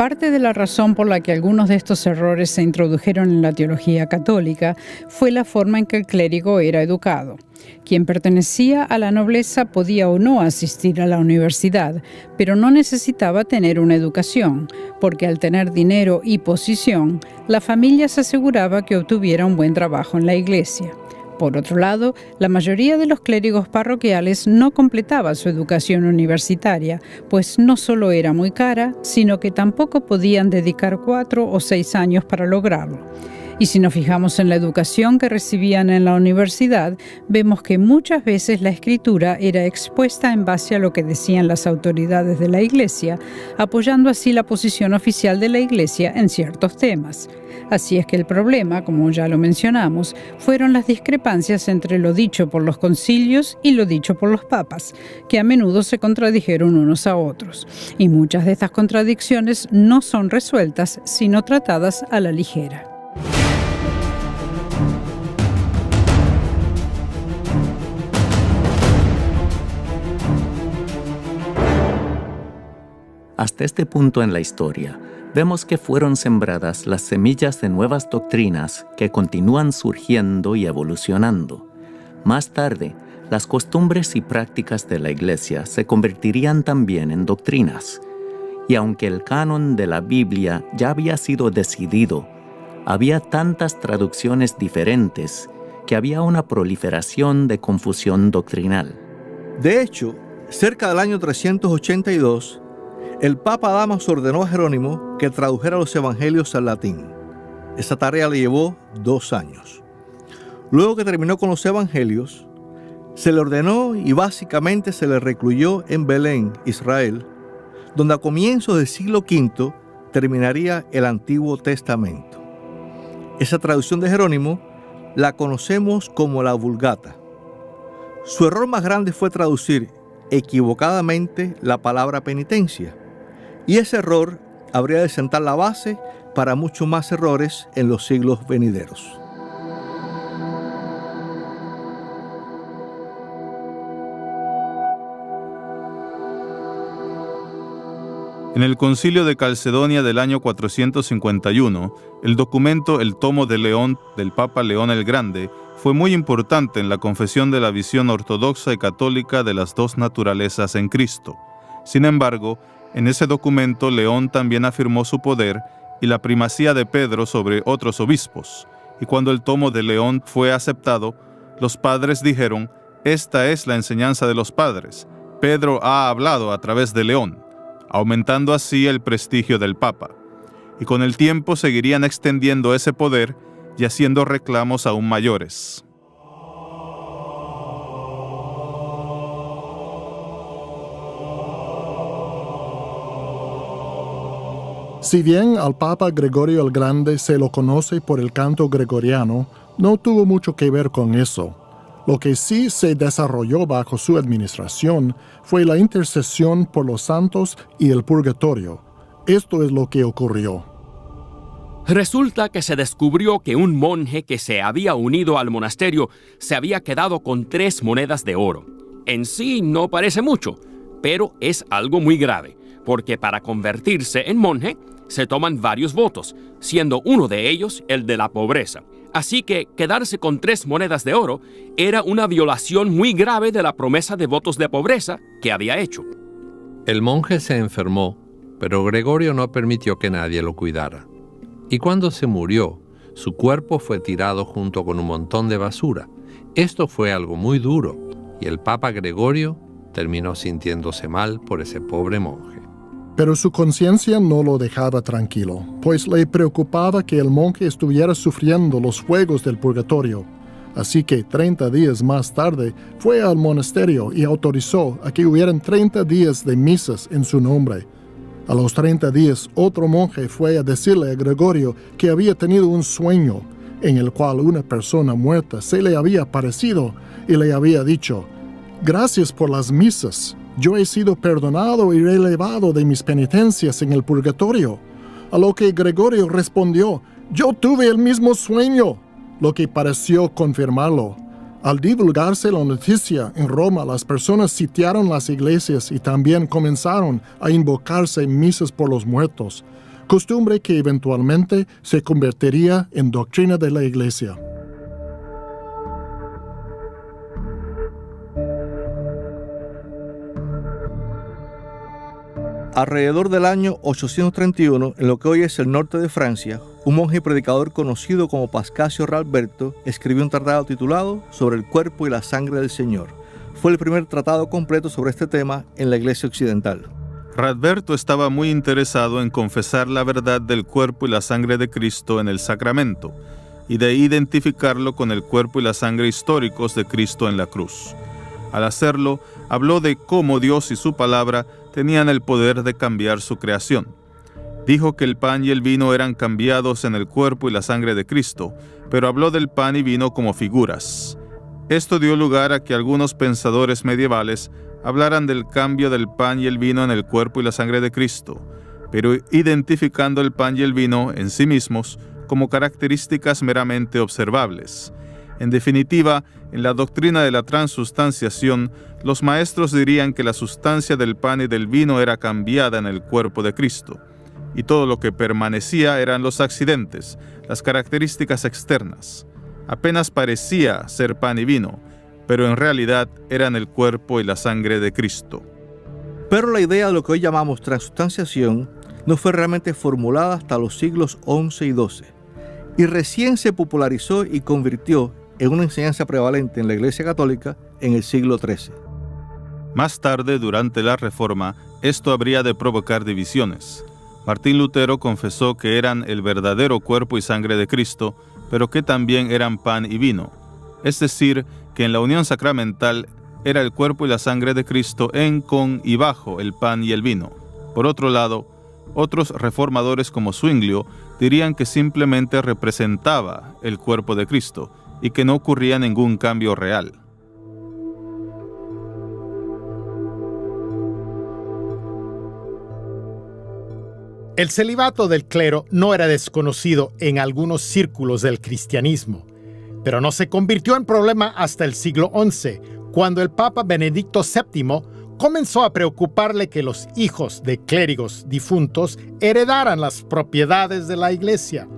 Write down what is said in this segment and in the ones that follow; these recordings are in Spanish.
Parte de la razón por la que algunos de estos errores se introdujeron en la teología católica fue la forma en que el clérigo era educado. Quien pertenecía a la nobleza podía o no asistir a la universidad, pero no necesitaba tener una educación, porque al tener dinero y posición, la familia se aseguraba que obtuviera un buen trabajo en la iglesia. Por otro lado, la mayoría de los clérigos parroquiales no completaba su educación universitaria, pues no solo era muy cara, sino que tampoco podían dedicar 4 o 6 años para lograrlo. Y si nos fijamos en la educación que recibían en la universidad, vemos que muchas veces la escritura era expuesta en base a lo que decían las autoridades de la iglesia, apoyando así la posición oficial de la iglesia en ciertos temas. Así es que el problema, como ya lo mencionamos, fueron las discrepancias entre lo dicho por los concilios y lo dicho por los papas, que a menudo se contradijeron unos a otros. Y muchas de estas contradicciones no son resueltas, sino tratadas a la ligera. Hasta este punto en la historia, vemos que fueron sembradas las semillas de nuevas doctrinas que continúan surgiendo y evolucionando. Más tarde, las costumbres y prácticas de la Iglesia se convertirían también en doctrinas. Y aunque el canon de la Biblia ya había sido decidido, había tantas traducciones diferentes que había una proliferación de confusión doctrinal. De hecho, cerca del año 382, el Papa Damaso ordenó a Jerónimo que tradujera los evangelios al latín. Esa tarea le llevó 2 años. Luego que terminó con los evangelios, se le ordenó y básicamente se le recluyó en Belén, Israel, donde a comienzos del siglo V terminaría el Antiguo Testamento. Esa traducción de Jerónimo la conocemos como la Vulgata. Su error más grande fue traducir equivocadamente la palabra penitencia. Y ese error habría de sentar la base para muchos más errores en los siglos venideros. En el Concilio de Calcedonia del año 451, el documento El Tomo de León del Papa León el Grande fue muy importante en la confesión de la visión ortodoxa y católica de las dos naturalezas en Cristo. Sin embargo, en ese documento León también afirmó su poder y la primacía de Pedro sobre otros obispos. Y cuando el tomo de León fue aceptado, los padres dijeron: «Esta es la enseñanza de los padres. Pedro ha hablado a través de León», aumentando así el prestigio del Papa. Y con el tiempo seguirían extendiendo ese poder y haciendo reclamos aún mayores. Si bien al Papa Gregorio el Grande se lo conoce por el canto gregoriano, no tuvo mucho que ver con eso. Lo que sí se desarrolló bajo su administración fue la intercesión por los santos y el purgatorio. Esto es lo que ocurrió. Resulta que se descubrió que un monje que se había unido al monasterio se había quedado con 3 monedas de oro. En sí no parece mucho, pero es algo muy grave, porque para convertirse en monje se toman varios votos, siendo uno de ellos el de la pobreza. Así que quedarse con 3 monedas de oro era una violación muy grave de la promesa de votos de pobreza que había hecho. El monje se enfermó, pero Gregorio no permitió que nadie lo cuidara. Y cuando se murió, su cuerpo fue tirado junto con un montón de basura. Esto fue algo muy duro, y el Papa Gregorio terminó sintiéndose mal por ese pobre monje. Pero su conciencia no lo dejaba tranquilo, pues le preocupaba que el monje estuviera sufriendo los fuegos del purgatorio. Así que 30 días más tarde fue al monasterio y autorizó a que hubieran 30 días de misas en su nombre. A los 30 días, otro monje fue a decirle a Gregorio que había tenido un sueño en el cual una persona muerta se le había aparecido y le había dicho: «Gracias por las misas. Yo he sido perdonado y relevado de mis penitencias en el purgatorio». A lo que Gregorio respondió: «Yo tuve el mismo sueño», lo que pareció confirmarlo. Al divulgarse la noticia en Roma, las personas sitiaron las iglesias y también comenzaron a invocarse misas por los muertos. costumbre que eventualmente se convertiría en doctrina de la Iglesia. Alrededor del año 831, en lo que hoy es el norte de Francia, un monje y predicador conocido como Pascasio Ralberto escribió un tratado titulado Sobre el cuerpo y la sangre del Señor. Fue el primer tratado completo sobre este tema en la Iglesia occidental. Ralberto estaba muy interesado en confesar la verdad del cuerpo y la sangre de Cristo en el sacramento y de identificarlo con el cuerpo y la sangre históricos de Cristo en la cruz. Al hacerlo, habló de cómo Dios y su palabra tenían el poder de cambiar su creación. Dijo que el pan y el vino eran cambiados en el cuerpo y la sangre de Cristo, pero habló del pan y vino como figuras. Esto dio lugar a que algunos pensadores medievales hablaran del cambio del pan y el vino en el cuerpo y la sangre de Cristo, pero identificando el pan y el vino en sí mismos como características meramente observables. En definitiva, en la doctrina de la transustanciación, los maestros dirían que la sustancia del pan y del vino era cambiada en el cuerpo de Cristo, y todo lo que permanecía eran los accidentes, las características externas. Apenas parecía ser pan y vino, pero en realidad eran el cuerpo y la sangre de Cristo. Pero la idea de lo que hoy llamamos transustanciación no fue realmente formulada hasta los siglos XI y XII, y recién se popularizó y convirtió en una enseñanza prevalente en la Iglesia Católica en el siglo XIII. Más tarde, durante la Reforma, esto habría de provocar divisiones. Martín Lutero confesó que eran el verdadero cuerpo y sangre de Cristo, pero que también eran pan y vino. Es decir, que en la unión sacramental era el cuerpo y la sangre de Cristo en, con y bajo el pan y el vino. Por otro lado, otros reformadores como Zwinglio dirían que simplemente representaba el cuerpo de Cristo y que no ocurría ningún cambio real. El celibato del clero no era desconocido en algunos círculos del cristianismo, pero no se convirtió en problema hasta el siglo XI, cuando el Papa Benedicto VII comenzó a preocuparle que los hijos de clérigos difuntos heredaran las propiedades de la Iglesia.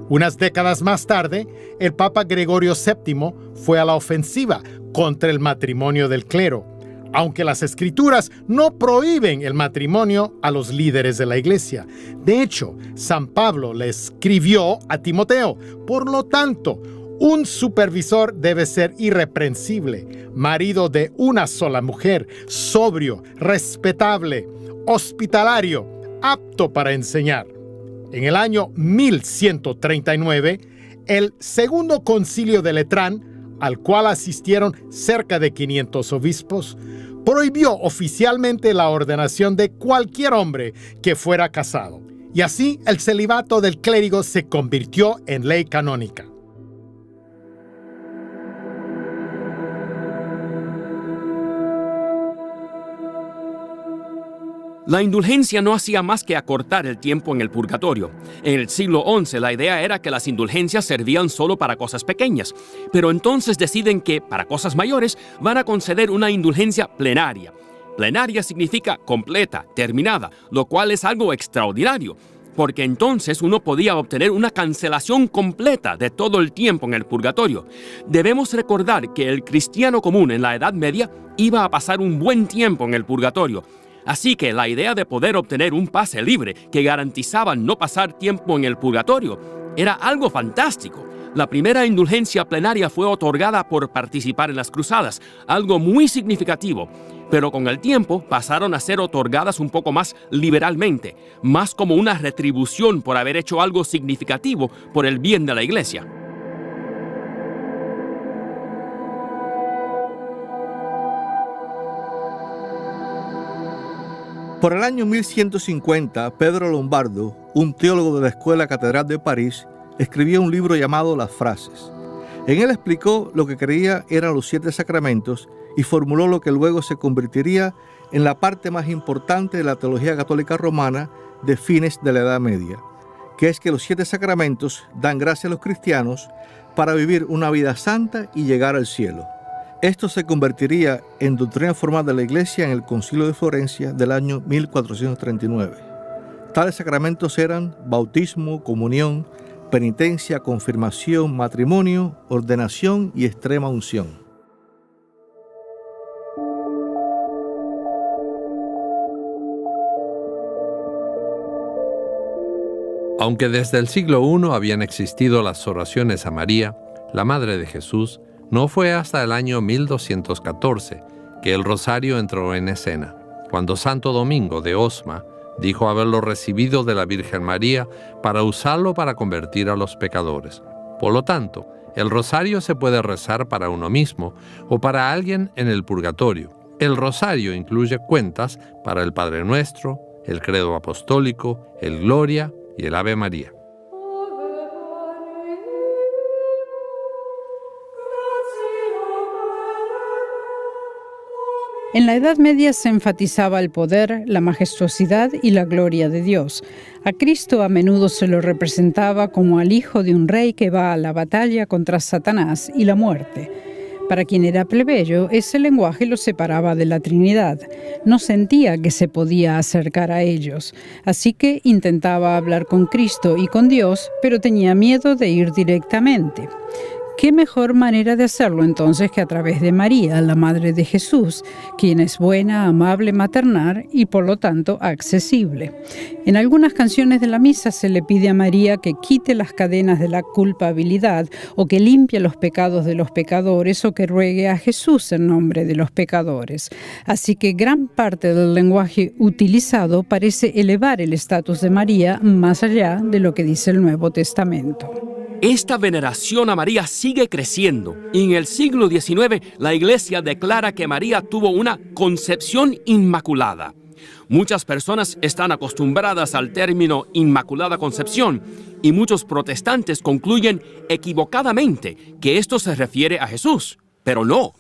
Unas décadas más tarde, el Papa Gregorio VII fue a la ofensiva contra el matrimonio del clero, aunque las Escrituras no prohíben el matrimonio a los líderes de la Iglesia. De hecho, San Pablo le escribió a Timoteo: por lo tanto, un supervisor debe ser irreprensible, marido de una sola mujer, sobrio, respetable, hospitalario, apto para enseñar. En el año 1139, el Segundo Concilio de Letrán, al cual asistieron cerca de 500 obispos, prohibió oficialmente la ordenación de cualquier hombre que fuera casado. Y así el celibato del clérigo se convirtió en ley canónica. La indulgencia no hacía más que acortar el tiempo en el purgatorio. En el siglo XI la idea era que las indulgencias servían solo para cosas pequeñas, pero entonces deciden que para cosas mayores van a conceder una indulgencia plenaria. Plenaria significa completa, terminada, lo cual es algo extraordinario, porque entonces uno podía obtener una cancelación completa de todo el tiempo en el purgatorio. Debemos recordar que el cristiano común en la Edad Media iba a pasar un buen tiempo en el purgatorio. Así que la idea de poder obtener un pase libre que garantizaba no pasar tiempo en el purgatorio era algo fantástico. La primera indulgencia plenaria fue otorgada por participar en las cruzadas, algo muy significativo, pero con el tiempo pasaron a ser otorgadas un poco más liberalmente, más como una retribución por haber hecho algo significativo por el bien de la Iglesia. Por el año 1150, Pedro Lombardo, un teólogo de la Escuela Catedral de París, escribió un libro llamado Las Frases. En él explicó lo que creía eran los 7 sacramentos y formuló lo que luego se convertiría en la parte más importante de la teología católica romana de fines de la Edad Media, que es que los 7 sacramentos dan gracia a los cristianos para vivir una vida santa y llegar al cielo. Esto se convertiría en doctrina formal de la Iglesia en el Concilio de Florencia del año 1439. Tales sacramentos eran bautismo, comunión, penitencia, confirmación, matrimonio, ordenación y extrema unción. Aunque desde el siglo I habían existido las oraciones a María, la Madre de Jesús, no fue hasta el año 1214 que el rosario entró en escena, cuando Santo Domingo de Osma dijo haberlo recibido de la Virgen María para usarlo para convertir a los pecadores. Por lo tanto, el rosario se puede rezar para uno mismo o para alguien en el purgatorio. El rosario incluye cuentas para el Padre Nuestro, el Credo Apostólico, el Gloria y el Ave María. En la Edad Media se enfatizaba el poder, la majestuosidad y la gloria de Dios. A Cristo a menudo se lo representaba como al hijo de un rey que va a la batalla contra Satanás y la muerte. Para quien era plebeyo, ese lenguaje lo separaba de la Trinidad. No sentía que se podía acercar a ellos, así que intentaba hablar con Cristo y con Dios, pero tenía miedo de ir directamente. ¿Qué mejor manera de hacerlo entonces que a través de María, la Madre de Jesús, quien es buena, amable, maternal y por lo tanto accesible? En algunas canciones de la misa se le pide a María que quite las cadenas de la culpabilidad o que limpie los pecados de los pecadores o que ruegue a Jesús en nombre de los pecadores. Así que gran parte del lenguaje utilizado parece elevar el estatus de María más allá de lo que dice el Nuevo Testamento. Esta veneración a María sigue creciendo. En el siglo XIX, la Iglesia declara que María tuvo una concepción inmaculada. Muchas personas están acostumbradas al término Inmaculada Concepción y muchos protestantes concluyen equivocadamente que esto se refiere a Jesús. Pero no,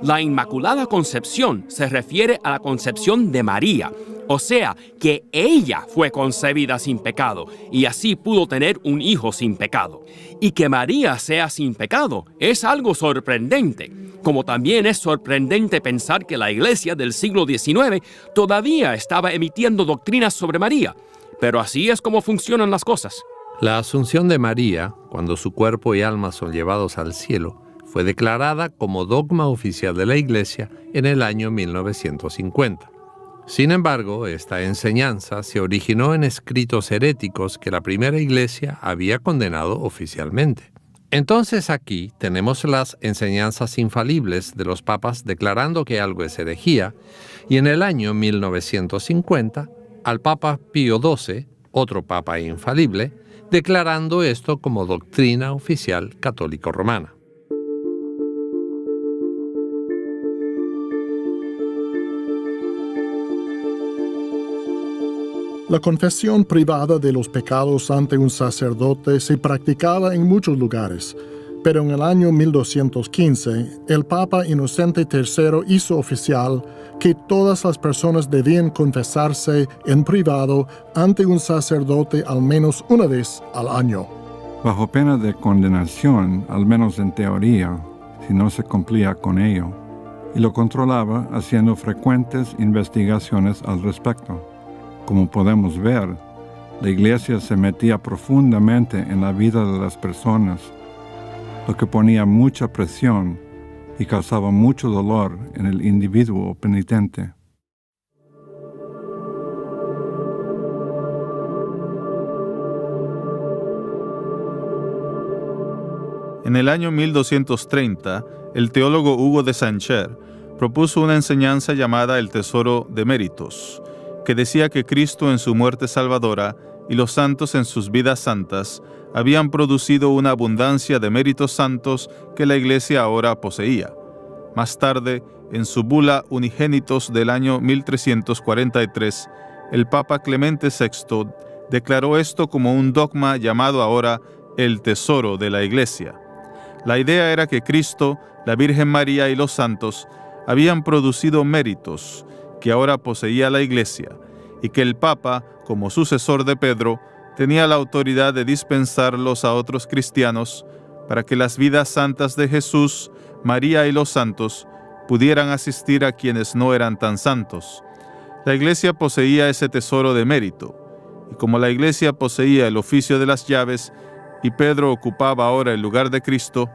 la Inmaculada Concepción se refiere a la concepción de María, o sea, que ella fue concebida sin pecado y así pudo tener un hijo sin pecado. Y que María sea sin pecado es algo sorprendente, como también es sorprendente pensar que la Iglesia del siglo XIX todavía estaba emitiendo doctrinas sobre María. Pero así es como funcionan las cosas. La Asunción de María, cuando su cuerpo y alma son llevados al cielo, fue declarada como dogma oficial de la Iglesia en el año 1950. Sin embargo, esta enseñanza se originó en escritos heréticos que la primera Iglesia había condenado oficialmente. Entonces aquí tenemos las enseñanzas infalibles de los papas declarando que algo es herejía, y en el año 1950, al Papa Pío XII, otro papa infalible, declarando esto como doctrina oficial católico-romana. La confesión privada de los pecados ante un sacerdote se practicaba en muchos lugares, pero en el año 1215, el Papa Inocente III hizo oficial que todas las personas debían confesarse en privado ante un sacerdote al menos una vez al año. Bajo pena de condenación, al menos en teoría, si no se cumplía con ello, y lo controlaba haciendo frecuentes investigaciones al respecto. Como podemos ver, la Iglesia se metía profundamente en la vida de las personas, lo que ponía mucha presión y causaba mucho dolor en el individuo penitente. En el año 1230, el teólogo Hugo de Sancher propuso una enseñanza llamada el Tesoro de Méritos, que decía que Cristo en su muerte salvadora y los santos en sus vidas santas habían producido una abundancia de méritos santos que la Iglesia ahora poseía. Más tarde, en su bula Unigénitos del año 1343, el Papa Clemente VI declaró esto como un dogma llamado ahora el Tesoro de la Iglesia. La idea era que Cristo, la Virgen María y los santos habían producido méritos que ahora poseía la Iglesia, y que el Papa, como sucesor de Pedro, tenía la autoridad de dispensarlos a otros cristianos para que las vidas santas de Jesús, María y los santos pudieran asistir a quienes no eran tan santos. La Iglesia poseía ese tesoro de mérito, Y como la iglesia poseía el oficio de las llaves y Pedro ocupaba ahora el lugar de Cristo,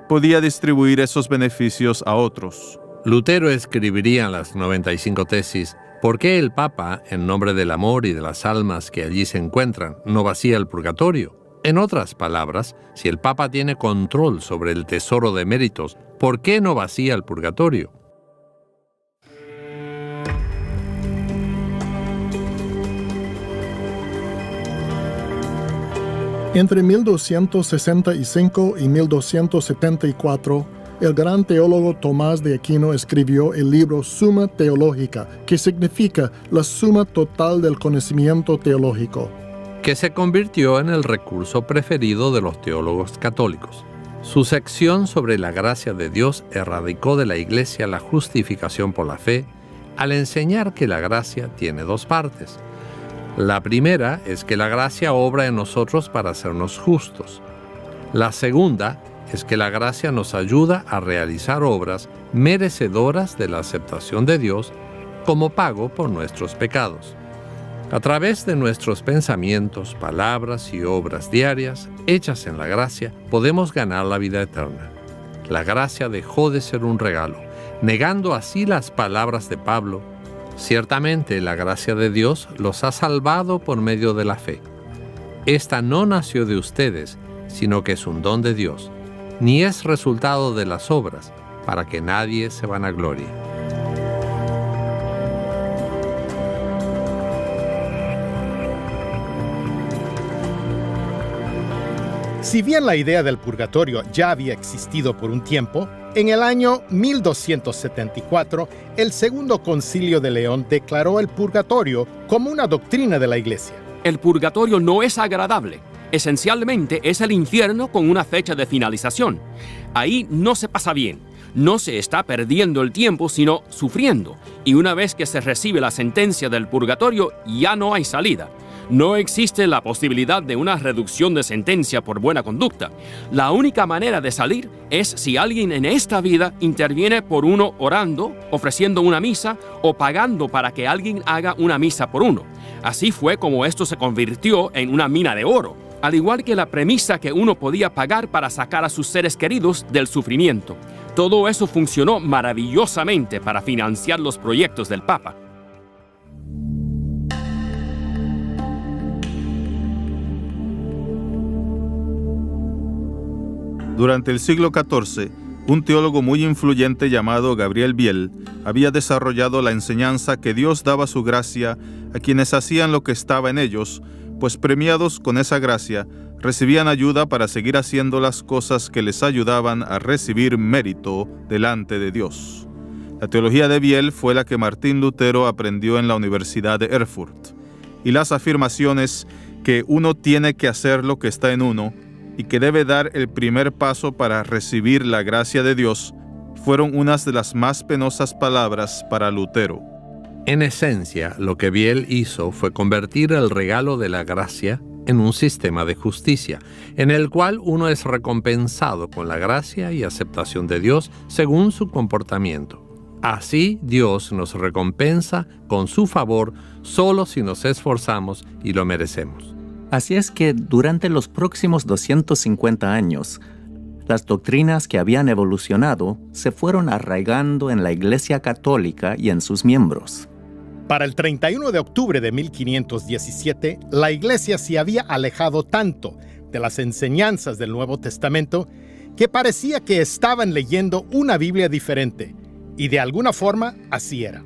podía distribuir esos beneficios a otros. Lutero escribiría en las 95 tesis: ¿por qué el Papa, en nombre del amor y de las almas que allí se encuentran, no vacía el purgatorio? En otras palabras, si el Papa tiene control sobre el tesoro de méritos, ¿por qué no vacía el purgatorio? Entre 1265 y 1274, el gran teólogo Tomás de Aquino escribió el libro Summa Theologica, que significa la suma total del conocimiento teológico, que se convirtió en el recurso preferido de los teólogos católicos. Su sección sobre la gracia de Dios erradicó de la Iglesia la justificación por la fe, al enseñar que la gracia tiene dos partes. La primera es que la gracia obra en nosotros para hacernos justos. La segunda es que la gracia nos ayuda a realizar obras merecedoras de la aceptación de Dios como pago por nuestros pecados. A través de nuestros pensamientos, palabras y obras diarias, hechas en la gracia, podemos ganar la vida eterna. La gracia dejó de ser un regalo, negando así las palabras de Pablo: ciertamente la gracia de Dios los ha salvado por medio de la fe. Esta no nació de ustedes, sino que es un don de Dios, ni es resultado de las obras, para que nadie se vanaglorie. Si bien la idea del purgatorio ya había existido por un tiempo, en el año 1274, el Segundo Concilio de León declaró el purgatorio como una doctrina de la Iglesia. El purgatorio no es agradable. Esencialmente es el infierno con una fecha de finalización. Ahí no se pasa bien. No se está perdiendo el tiempo, sino sufriendo. Y una vez que se recibe la sentencia del purgatorio, ya no hay salida. No existe la posibilidad de una reducción de sentencia por buena conducta. La única manera de salir es si alguien en esta vida interviene por uno orando, ofreciendo una misa o pagando para que alguien haga una misa por uno. Así fue como esto se convirtió en una mina de oro, al igual que la premisa que uno podía pagar para sacar a sus seres queridos del sufrimiento. Todo eso funcionó maravillosamente para financiar los proyectos del Papa. Durante el siglo XIV, un teólogo muy influyente llamado Gabriel Biel había desarrollado la enseñanza que Dios daba su gracia a quienes hacían lo que estaba en ellos, pues premiados con esa gracia, recibían ayuda para seguir haciendo las cosas que les ayudaban a recibir mérito delante de Dios. La teología de Biel fue la que Martín Lutero aprendió en la Universidad de Erfurt, y las afirmaciones que uno tiene que hacer lo que está en uno y que debe dar el primer paso para recibir la gracia de Dios fueron unas de las más penosas palabras para Lutero. En esencia, lo que Biel hizo fue convertir el regalo de la gracia en un sistema de justicia, en el cual uno es recompensado con la gracia y aceptación de Dios según su comportamiento. Así, Dios nos recompensa con su favor solo si nos esforzamos y lo merecemos. Así es que durante los próximos 250 años, las doctrinas que habían evolucionado se fueron arraigando en la Iglesia Católica y en sus miembros. Para el 31 de octubre de 1517, la Iglesia se había alejado tanto de las enseñanzas del Nuevo Testamento que parecía que estaban leyendo una Biblia diferente, y de alguna forma así era.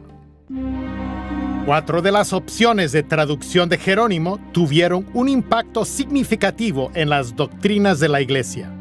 4 de las opciones de traducción de Jerónimo tuvieron un impacto significativo en las doctrinas de la Iglesia.